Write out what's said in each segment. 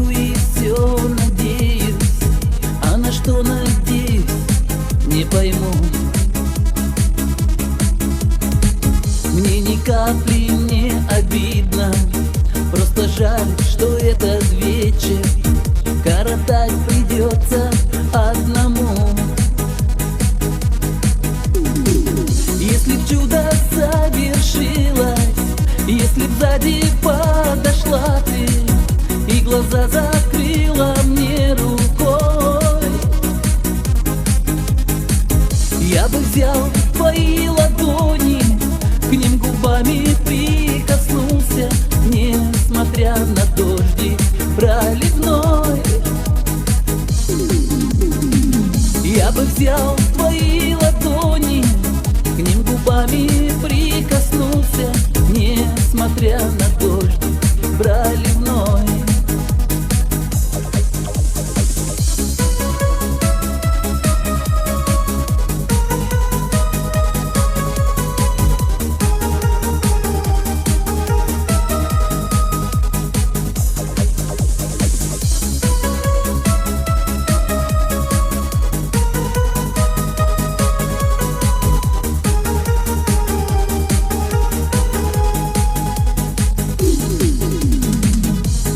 люблю и все надеюсь, а на что надеюсь, не пойму. Мне ни капли не обидно, просто жаль, что этот вечер коротать придется одному. Если б чудо совершилось, если б сзади подошла ты и глаза закрыла мне рукой, я бы взял твои ладони, к ним губами прикоснулся, несмотря на дождик проливной. Я бы взял твои ладони, к ним губами прикоснулся, несмотря на дождик проливной.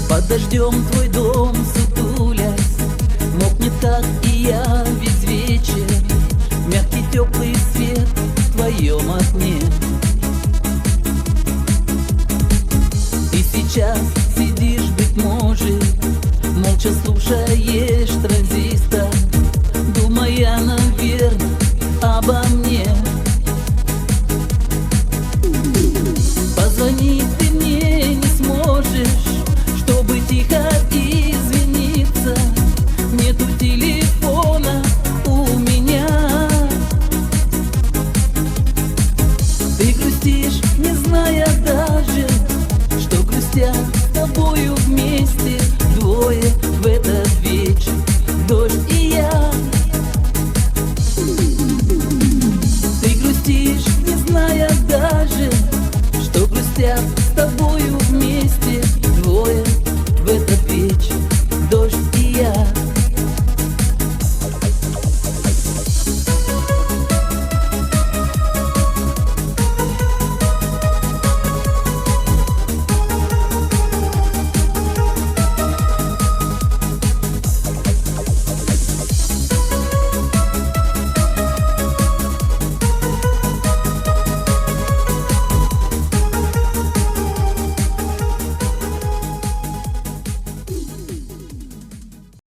Под дождем твой дом сутулясь, мокнет так и я весь вечер, мягкий теплый свет в твоем окне. И сейчас сидишь, быть может, молча слушаешь